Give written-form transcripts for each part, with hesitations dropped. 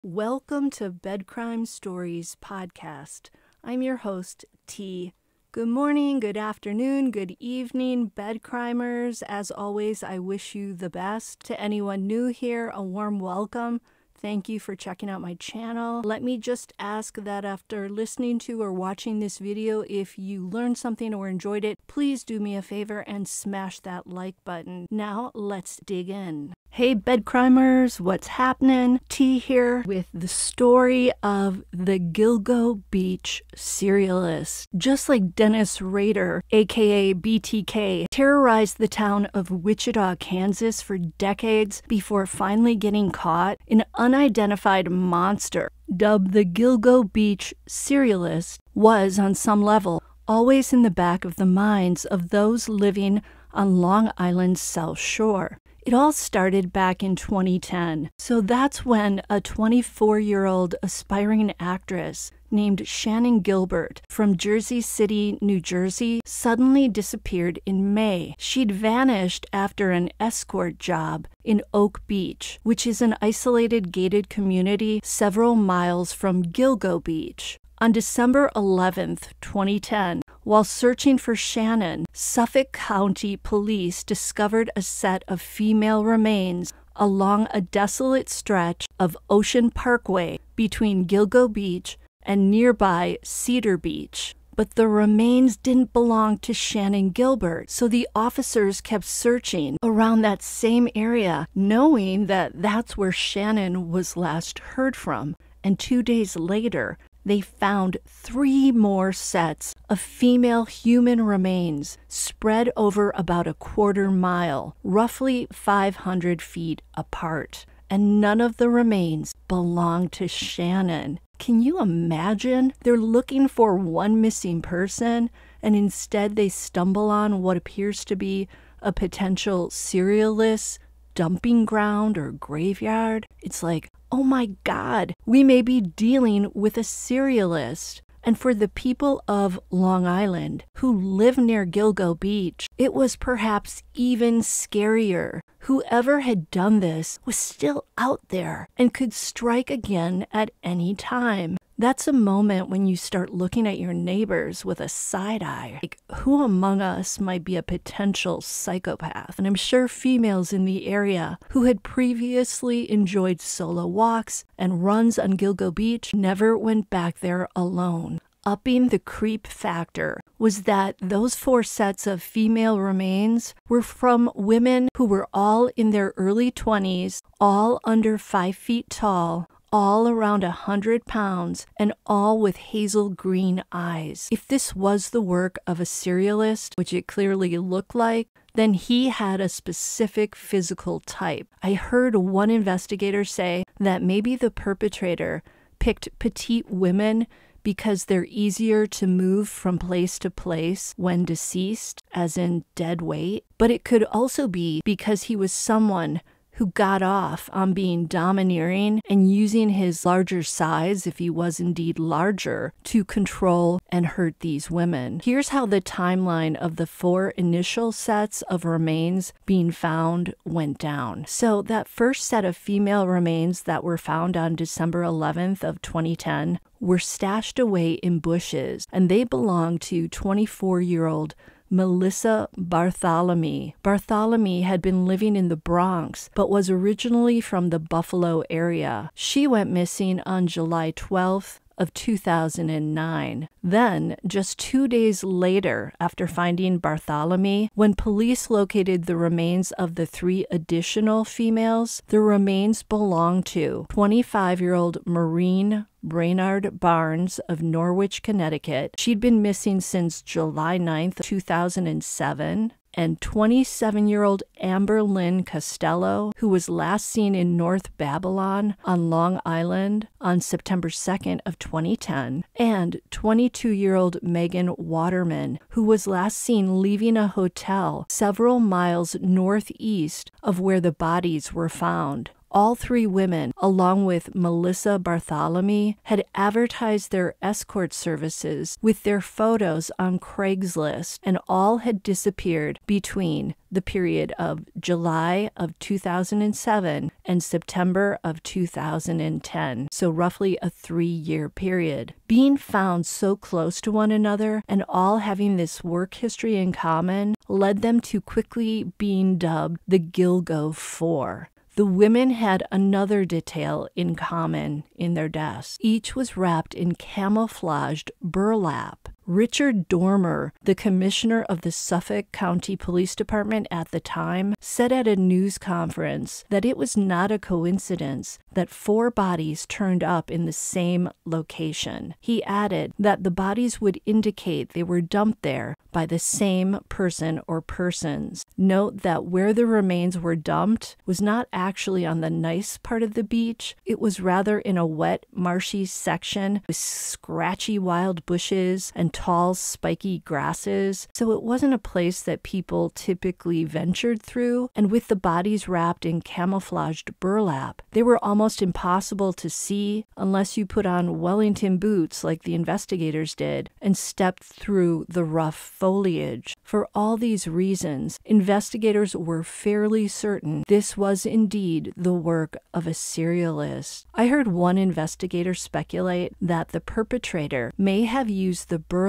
Welcome to Bed Crime Stories podcast. I'm your host, T. Good morning, good afternoon, good evening, bed crimers. As always, I wish you the best. To anyone new here, a warm welcome. Thank you for checking out my channel. Let me just ask that after listening to or watching this video, if you learned something or enjoyed it, please do me a favor and smash that like button. Now, let's dig in. Hey bed crimers, what's happening? T here with the story of the Gilgo Beach Serialist. Just like Dennis Rader, aka BTK, terrorized the town of Wichita, Kansas for decades before finally getting caught, an unidentified monster dubbed the Gilgo Beach Serialist was, on some level, always in the back of the minds of those living on Long Island's South Shore. It all started back in 2010. So that's when a 24-year-old aspiring actress named Shannon Gilbert from Jersey City, New Jersey, suddenly disappeared in May. She'd vanished after an escort job in Oak Beach, which is an isolated gated community several miles from Gilgo Beach. On December 11th, 2010, while searching for Shannon, Suffolk County Police discovered a set of female remains along a desolate stretch of Ocean Parkway between Gilgo Beach and nearby Cedar Beach. But the remains didn't belong to Shannon Gilbert, so the officers kept searching around that same area, knowing that that's where Shannon was last heard from. And 2 days later, they found 3 more sets of female human remains spread over about a quarter mile, roughly 500 feet apart. And none of the remains belonged to Shannon. Can you imagine? They're looking for one missing person, and instead they stumble on what appears to be a potential serialist dumping ground or graveyard. It's like, oh my God, we may be dealing with a serialist. And for the people of Long Island who live near Gilgo Beach, it was perhaps even scarier. Whoever had done this was still out there and could strike again at any time. That's a moment when you start looking at your neighbors with a side eye. Like, who among us might be a potential psychopath? And I'm sure females in the area who had previously enjoyed solo walks and runs on Gilgo Beach never went back there alone. Upping the creep factor was that those 4 sets of female remains were from women who were all in their early 20s, all under 5 feet tall, all around 100 pounds, and all with hazel green eyes. If this was the work of a serialist, which it clearly looked like, then he had a specific physical type. I heard one investigator say that maybe the perpetrator picked petite women because they're easier to move from place to place when deceased, as in dead weight. But it could also be because he was someone who got off on being domineering and using his larger size, if he was indeed larger, to control and hurt these women. Here's how the timeline of the 4 initial sets of remains being found went down. So that first set of female remains that were found on December 11th of 2010 were stashed away in bushes, and they belonged to 24-year-old Melissa Bartholomew. Bartholomew had been living in the Bronx, but was originally from the Buffalo area. She went missing on July 12th of 2009. Then, just 2 days later, after finding Bartholomew, when police located the remains of the 3 additional females, the remains belonged to 25-year-old Maureen Brainard Barnes of Norwich, Connecticut. She'd been missing since July 9th, 2007. And 27-year-old Amber Lynn Costello, who was last seen in North Babylon on Long Island on September 2nd of 2010, and 22-year-old Megan Waterman, who was last seen leaving a hotel several miles northeast of where the bodies were found. All three women, along with Melissa Bartholomew, had advertised their escort services with their photos on Craigslist, and all had disappeared between the period of July of 2007 and September of 2010, so roughly a 3-year period. Being found so close to one another and all having this work history in common led them to quickly being dubbed the Gilgo Four. The women had another detail in common in their deaths. Each was wrapped in camouflaged burlap. Richard Dormer, the commissioner of the Suffolk County Police Department at the time, said at a news conference that it was not a coincidence that 4 bodies turned up in the same location. He added that the bodies would indicate they were dumped there by the same person or persons. Note that where the remains were dumped was not actually on the nice part of the beach. It was rather in a wet, marshy section with scratchy wild bushes and tall, spiky grasses, so it wasn't a place that people typically ventured through, and with the bodies wrapped in camouflaged burlap, they were almost impossible to see unless you put on Wellington boots like the investigators did and stepped through the rough foliage. For all these reasons, investigators were fairly certain this was indeed the work of a serialist. I heard one investigator speculate that the perpetrator may have used the burlap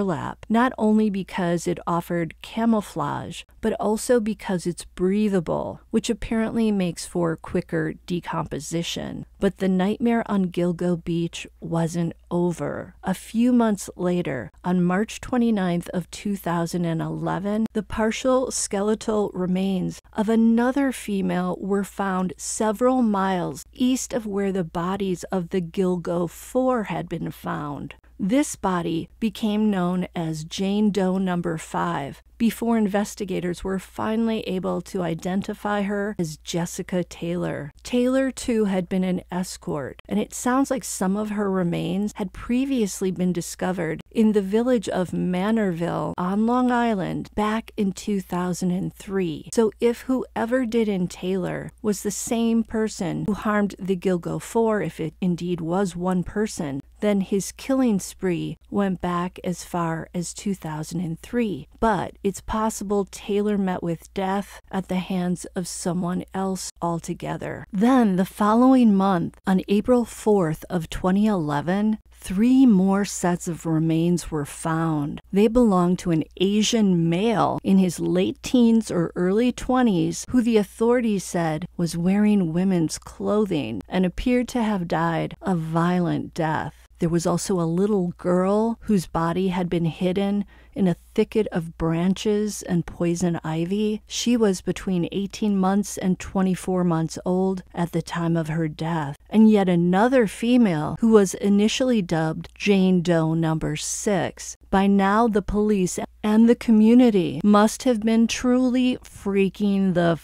not only because it offered camouflage, but also because it's breathable, which apparently makes for quicker decomposition. But the nightmare on Gilgo Beach wasn't over. A few months later, on March 29th of 2011, the partial skeletal remains of another female were found several miles east of where the bodies of the Gilgo Four had been found. This body became known as Jane Doe number 5 before investigators were finally able to identify her as Jessica Taylor. Taylor, too, had been an escort, and it sounds like some of her remains had previously been discovered in the village of Manorville on Long Island back in 2003. So if whoever did in Taylor was the same person who harmed the Gilgo Four, if it indeed was one person, then his killing spree went back as far as 2003. But it's possible Taylor met with death at the hands of someone else altogether. Then, the following month, on April 4th of 2011, 3 more sets of remains were found. They belonged to an Asian male in his late teens or early 20s who the authorities said was wearing women's clothing and appeared to have died a violent death. There was also a little girl whose body had been hidden in a thicket of branches and poison ivy. She was between 18 months and 24 months old at the time of her death. And yet another female who was initially dubbed Jane Doe number 6. By now, the police and the community must have been truly freaking the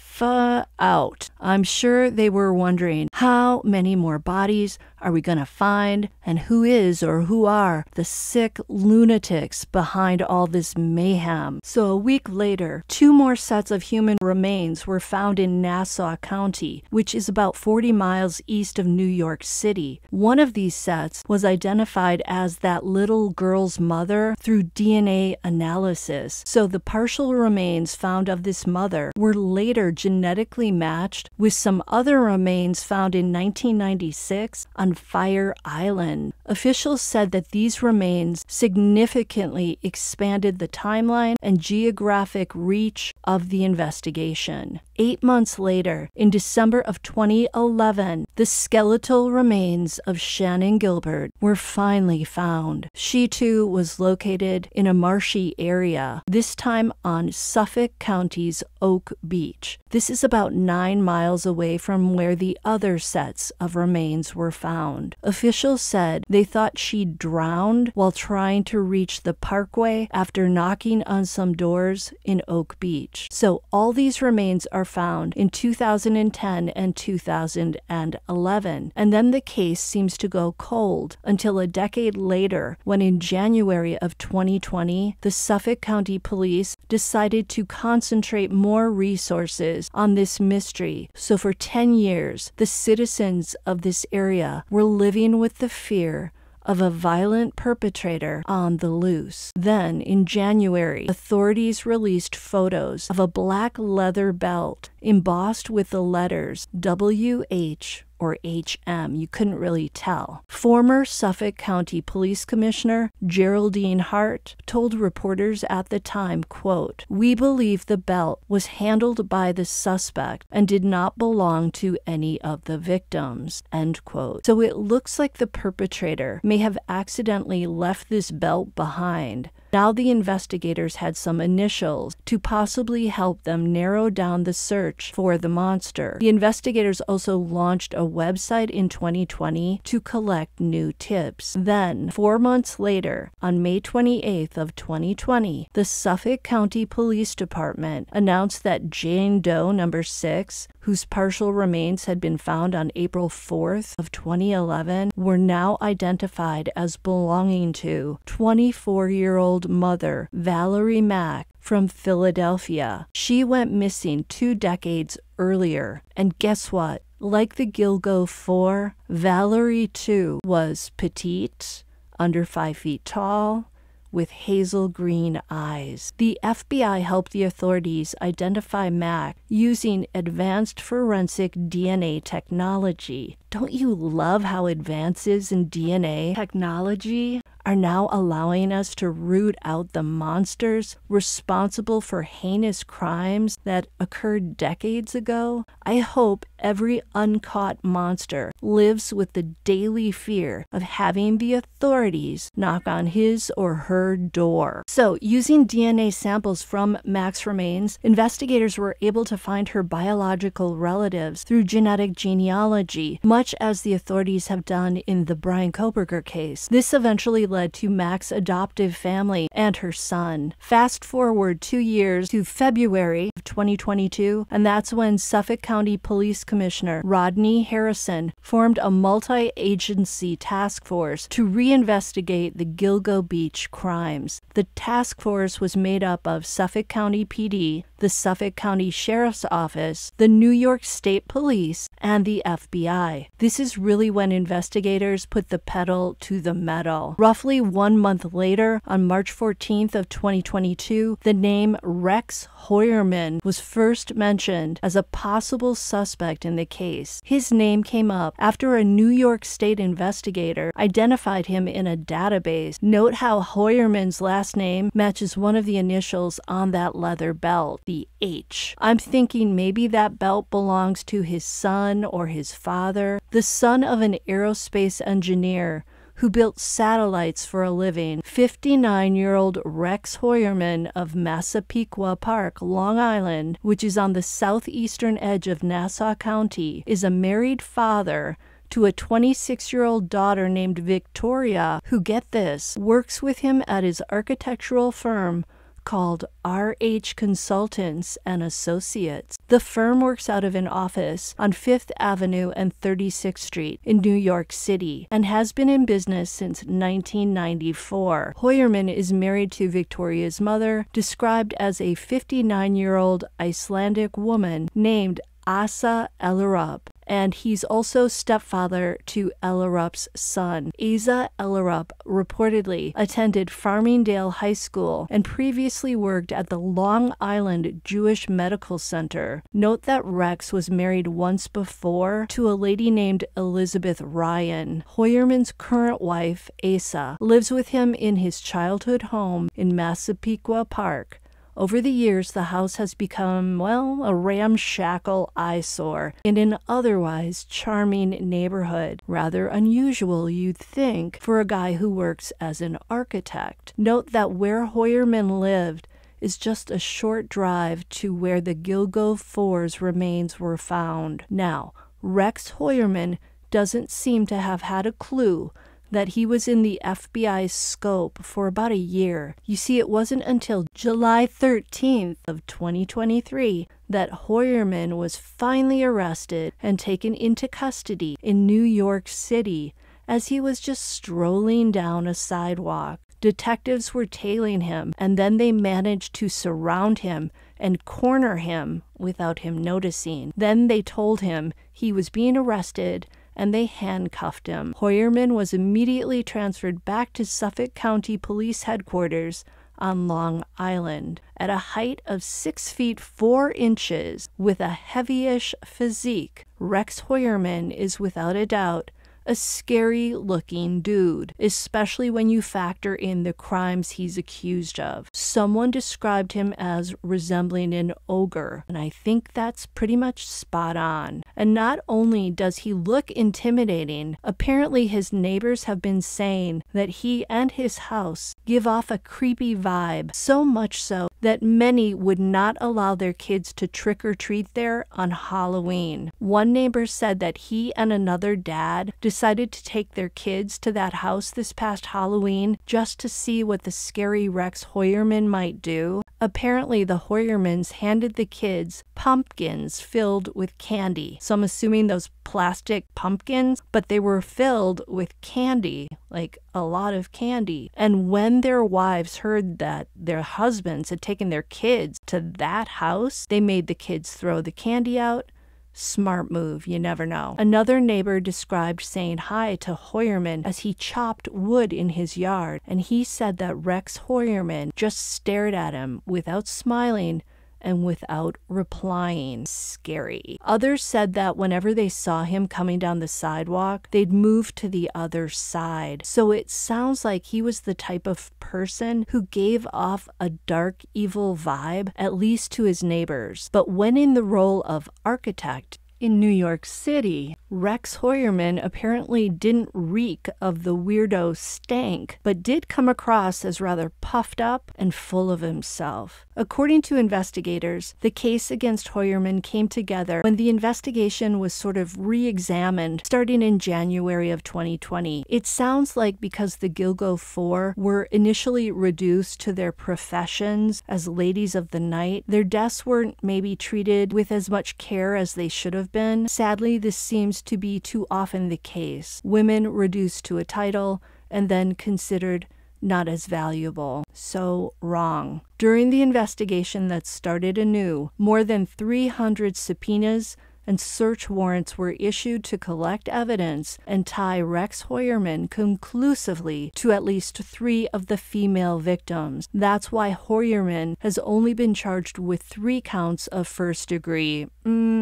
out. I'm sure they were wondering, how many more bodies are we going to find, and who is or who are the sick lunatics behind all this mayhem? So a week later, 2 more sets of human remains were found in Nassau County, which is about 40 miles east of New York City. One of these sets was identified as that little girl's mother through DNA analysis. So the partial remains found of this mother were later genetically matched with some other remains found in 1996 on Fire Island. Officials said that these remains significantly expanded the timeline and geographic reach of the investigation. 8 months later, in December of 2011, the skeletal remains of Shannon Gilbert were finally found. She too was located in a marshy area, this time on Suffolk County's Oak Beach. This is about 9 miles away from where the other sets of remains were found. Officials said they thought she drowned while trying to reach the parkway after knocking on some doors in Oak Beach. So all these remains are found in 2010 and 2011, and then the case seems to go cold until a decade later when in January of 2020, the Suffolk County Police decided to concentrate more resources on this mystery. So for 10 years, the citizens of this area were living with the fear of a violent perpetrator on the loose. Then, in January, authorities released photos of a black leather belt embossed with the letters WH or HM. You couldn't really tell. Former Suffolk County Police Commissioner Geraldine Hart told reporters at the time, quote, "We believe the belt was handled by the suspect and did not belong to any of the victims," end quote. So it looks like the perpetrator may have accidentally left this belt behind. Now the investigators had some initials to possibly help them narrow down the search for the monster. The investigators also launched a website in 2020 to collect new tips. Then, 4 months later, on May 28th of 2020, the Suffolk County Police Department announced that Jane Doe number 6, whose partial remains had been found on April 4th of 2011, were now identified as belonging to 24-year-old mother Valerie Mack from Philadelphia. She went missing 2 decades earlier, and guess what? Like the Gilgo 4, Valerie too was petite, under 5 feet tall, with hazel green eyes. The FBI helped the authorities identify Mack using advanced forensic DNA technology. Don't you love how advances in DNA technology are now allowing us to root out the monsters responsible for heinous crimes that occurred decades ago? I hope every uncaught monster lives with the daily fear of having the authorities knock on his or her door. So, using DNA samples from Mack's remains, investigators were able to find her biological relatives through genetic genealogy, much as the authorities have done in the Brian Koberger case. This eventually led to Mack's adoptive family and her son. Fast forward 2 years to February of 2022, and that's when Suffolk County Police Commissioner Rodney Harrison formed a multi-agency task force to reinvestigate the Gilgo Beach crimes. The task force was made up of Suffolk County PD, the Suffolk County Sheriff's Office, the New York State Police, and the FBI. This is really when investigators put the pedal to the metal. Roughly 1 month later, on March 14th of 2022, the name Rex Heuermann was first mentioned as a possible suspect in the case. His name came up after a New York State investigator identified him in a database. Note how Heuermann's last name matches one of the initials on that leather belt, the H. I'm thinking maybe that belt belongs to his son or his father, the son of an aerospace engineer who built satellites for a living. 59-year-old Rex Heuermann of Massapequa Park, Long Island, which is on the southeastern edge of Nassau County, is a married father to a 26-year-old daughter named Victoria, who, get this, works with him at his architectural firm called RH Consultants and Associates. The firm works out of an office on 5th Avenue and 36th Street in New York City and has been in business since 1994. Heuermann is married to Victoria's mother, described as a 59-year-old Icelandic woman named Asa Ellerup, and he's also stepfather to Ellerup's son. Asa Ellerup reportedly attended Farmingdale High School and previously worked at the Long Island Jewish Medical Center. Note that Rex was married once before to a lady named Elizabeth Ryan. Heuermann's current wife, Asa, lives with him in his childhood home in Massapequa Park. Over the years, the house has become, well, a ramshackle eyesore in an otherwise charming neighborhood. Rather unusual, you'd think, for a guy who works as an architect. Note that where Heuermann lived is just a short drive to where the Gilgo 4's remains were found. Now, Rex Heuermann doesn't seem to have had a clue that he was in the FBI's scope for about a year. You see, it wasn't until July 13th of 2023 that Heuermann was finally arrested and taken into custody in New York City as he was just strolling down a sidewalk. Detectives were tailing him, and then they managed to surround him and corner him without him noticing. Then they told him he was being arrested, and they handcuffed him. Heuermann was immediately transferred back to Suffolk County Police Headquarters on Long Island. At a height of 6 feet 4 inches, with a heavyish physique, Rex Heuermann is without a doubt a scary-looking dude, especially when you factor in the crimes he's accused of. Someone described him as resembling an ogre, and I think that's pretty much spot on. And not only does he look intimidating, apparently his neighbors have been saying that he and his house give off a creepy vibe, so much so that many would not allow their kids to trick-or-treat there on Halloween. One neighbor said that he and another dad decided to take their kids to that house this past Halloween just to see what the scary Rex Heuermann might do. Apparently, the Heuermanns handed the kids pumpkins filled with candy. So I'm assuming those plastic pumpkins, but they were filled with candy, like a lot of candy. And when their wives heard that their husbands had taken their kids to that house, they made the kids throw the candy out. Smart move, you never know. Another neighbor described saying hi to Heuermann as he chopped wood in his yard, and he said that Rex Heuermann just stared at him without smiling and without replying. Scary. Others said that whenever they saw him coming down the sidewalk, they'd move to the other side. So it sounds like he was the type of person who gave off a dark, evil vibe, at least to his neighbors. But when in the role of architect in New York City, Rex Heuermann apparently didn't reek of the weirdo stank, but did come across as rather puffed up and full of himself. According to investigators, the case against Heuermann came together when the investigation was sort of re-examined starting in January of 2020. It sounds like because the Gilgo Four were initially reduced to their professions as ladies of the night, their deaths weren't maybe treated with as much care as they should have been. Sadly, this seems to be too often the case. Women reduced to a title and then considered not as valuable. So wrong. During the investigation that started anew, more than 300 subpoenas and search warrants were issued to collect evidence and tie Rex Heuermann conclusively to at least 3 of the female victims. That's why Heuermann has only been charged with 3 counts of first degree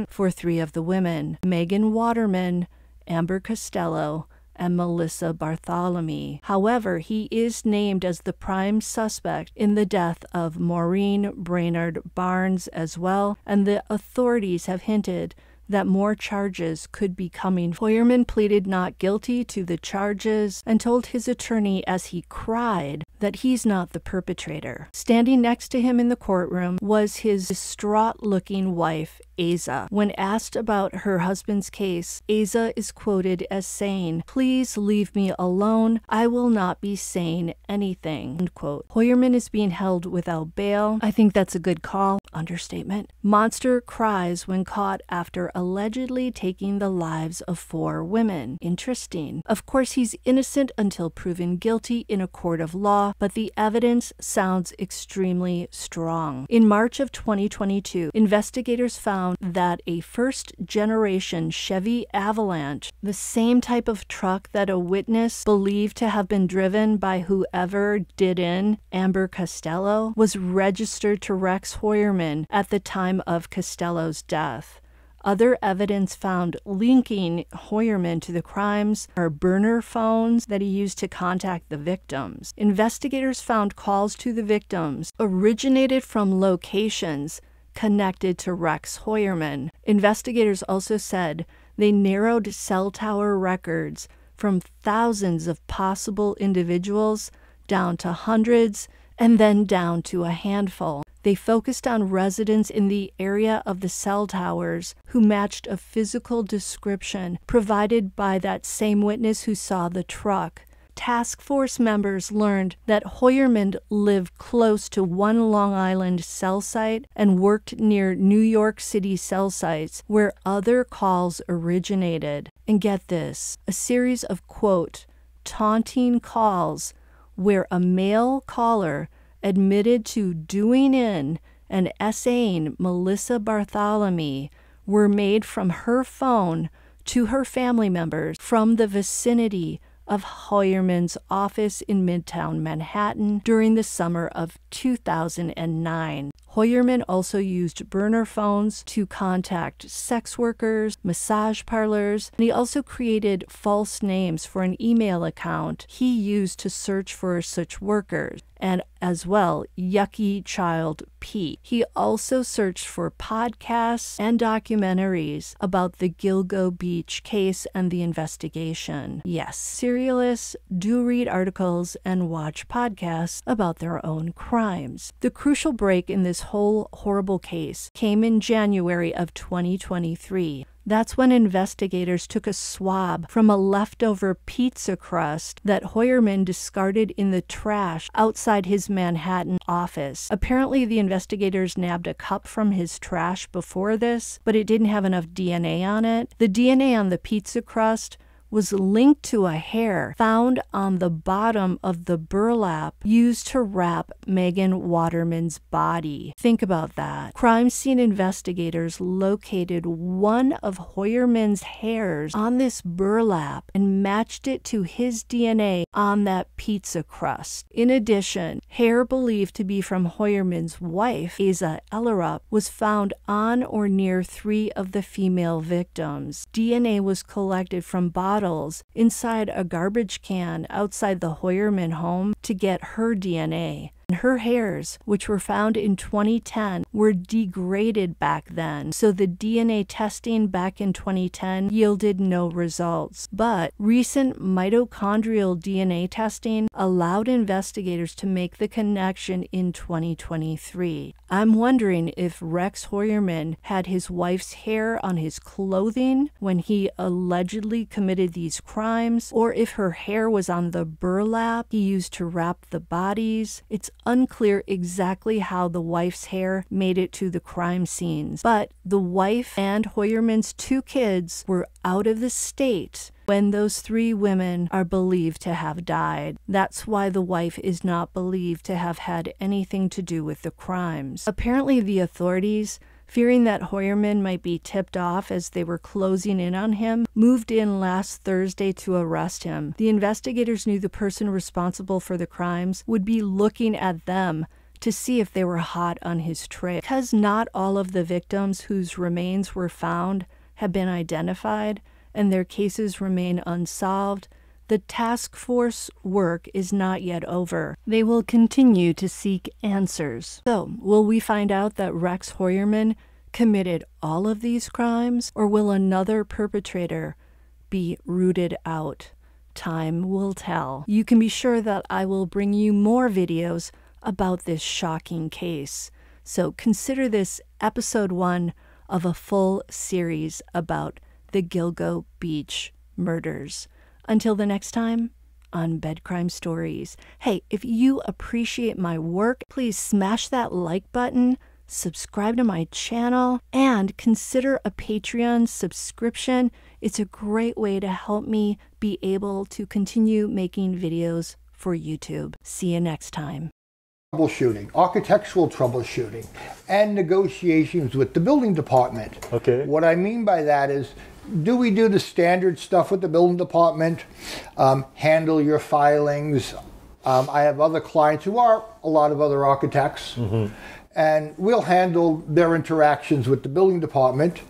for 3 of the women: Megan Waterman, Amber Costello, and Melissa Bartholomew. However, he is named as the prime suspect in the death of Maureen Brainerd Barnes as well, and the authorities have hinted that more charges could be coming. Heuermann pleaded not guilty to the charges and told his attorney as he cried that he's not the perpetrator. Standing next to him in the courtroom was his distraught-looking wife, Asa. When asked about her husband's case, Asa is quoted as saying, "Please leave me alone. I will not be saying anything." Unquote. Heuermann is being held without bail. I think that's a good call. Understatement. Monster cries when caught after allegedly taking the lives of 4 women. Interesting. Of course, he's innocent until proven guilty in a court of law, but the evidence sounds extremely strong. In March of 2022, investigators found that a first-generation Chevy Avalanche, the same type of truck that a witness believed to have been driven by whoever did in Amber Costello, was registered to Rex Heuermann at the time of Costello's death. Other evidence found linking Heuermann to the crimes are burner phones that he used to contact the victims. Investigators found calls to the victims originated from locations connected to Rex Heuermann. Investigators also said they narrowed cell tower records from thousands of possible individuals down to hundreds and then down to a handful. They focused on residents in the area of the cell towers who matched a physical description provided by that same witness who saw the truck. Task force members learned that Heuermann lived close to one Long Island cell site and worked near New York City cell sites where other calls originated. And get this, a series of, quote, taunting calls where a male caller admitted to doing in and essaying Melissa Bartholomew were made from her phone to her family members from the vicinity of Heuermann's office in Midtown Manhattan during the summer of 2009. Heuermann also used burner phones to contact sex workers, massage parlors, and he also created false names for an email account he used to search for such workers, and as well, Yucky Child Pete. He also searched for podcasts and documentaries about the Gilgo Beach case and the investigation. Yes, serialists do read articles and watch podcasts about their own crimes. The crucial break in this whole horrible case came in January of 2023. That's when investigators took a swab from a leftover pizza crust that Heuermann discarded in the trash outside his Manhattan office. Apparently, the investigators nabbed a cup from his trash before this, but it didn't have enough DNA on it. The DNA on the pizza crust was linked to a hair found on the bottom of the burlap used to wrap Megan Waterman's body. Think about that. Crime scene investigators located one of Heuermann's hairs on this burlap and matched it to his DNA on that pizza crust. In addition, hair believed to be from Heuermann's wife, Asa Ellerup, was found on or near 3 of the female victims. DNA was collected from bottles inside a garbage can outside the Heuermann home to get her DNA. Her hairs, which were found in 2010, were degraded back then, so the DNA testing back in 2010 yielded no results. But recent mitochondrial DNA testing allowed investigators to make the connection in 2023. I'm wondering if Rex Heuermann had his wife's hair on his clothing when he allegedly committed these crimes, or if her hair was on the burlap he used to wrap the bodies. It's unclear exactly how the wife's hair made it to the crime scenes, but the wife and Heuermann's 2 kids were out of the state when those 3 women are believed to have died. That's why the wife is not believed to have had anything to do with the crimes. Apparently, the authorities, fearing that Heuermann might be tipped off as they were closing in on him, moved in last Thursday to arrest him. The investigators knew the person responsible for the crimes would be looking at them to see if they were hot on his trail. Because not all of the victims whose remains were found have been identified and their cases remain unsolved, the task force work is not yet over. They will continue to seek answers. So, will we find out that Rex Heuermann committed all of these crimes, or will another perpetrator be rooted out? Time will tell. You can be sure that I will bring you more videos about this shocking case. So consider this episode 1 of a full series about the Gilgo Beach murders. Until the next time, on Bed Crime Stories. Hey, if you appreciate my work, please smash that like button, subscribe to my channel, and consider a Patreon subscription. It's a great way to help me be able to continue making videos for YouTube. See you next time. Troubleshooting, architectural troubleshooting, and negotiations with the building department. Okay. What I mean by that is, do we do the standard stuff with the building department? Handle your filings. I have other clients who are a lot of other architects, and we'll handle their interactions with the building department,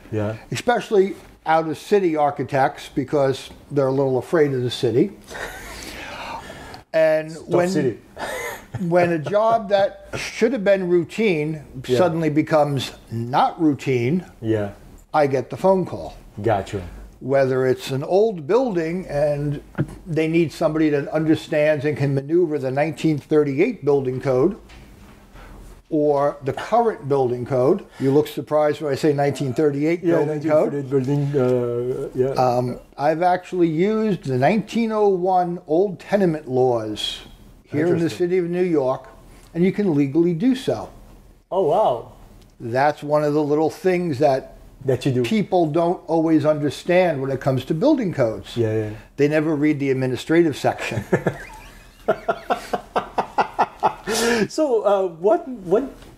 especially out-of-city architects, because they're a little afraid of the city. And when a job that should have been routine suddenly becomes not routine, I get the phone call. Gotcha. Whether it's an old building and they need somebody that understands and can maneuver the 1938 building code, or the current building code. You look surprised when I say 1938 building code. I've actually used the 1901 old tenement laws here in the city of New York, and you can legally do so. Oh, wow. That's one of the little things that you do. People don't always understand when it comes to building codes. They never read the administrative section. So what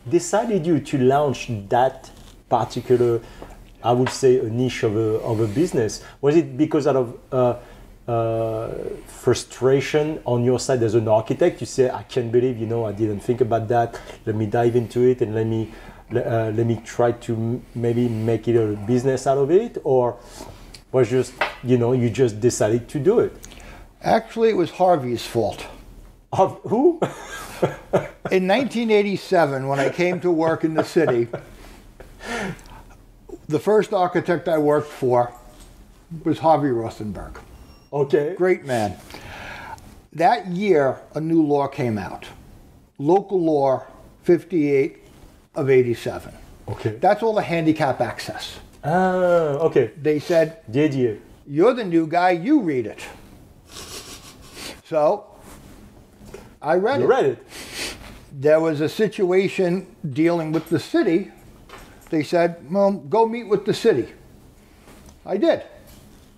decided you to launch that particular, I would say, a niche of a business? Was it because out of frustration on your side as an architect? You say, I can't believe, I didn't think about that. Let me dive into it and let me try to maybe make it a business out of it, or was just you just decided to do it? Actually, it was Harvey's fault. Of who? In 1987, when I came to work in the city, the first architect I worked for was Harvey Rothenberg. Okay. Great man. That year, a new law came out. Local Law 58 of 87. Okay. That's all the handicap access. Ah, okay. They said, The idea. you're the new guy, you read it. So, I read You it. read it. There was a situation dealing with the city. They said, well, go meet with the city. I did.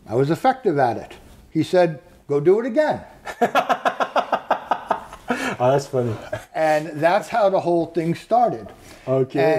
I was effective at it. He said, go do it again. Oh, that's funny. And that's how the whole thing started. Okay. And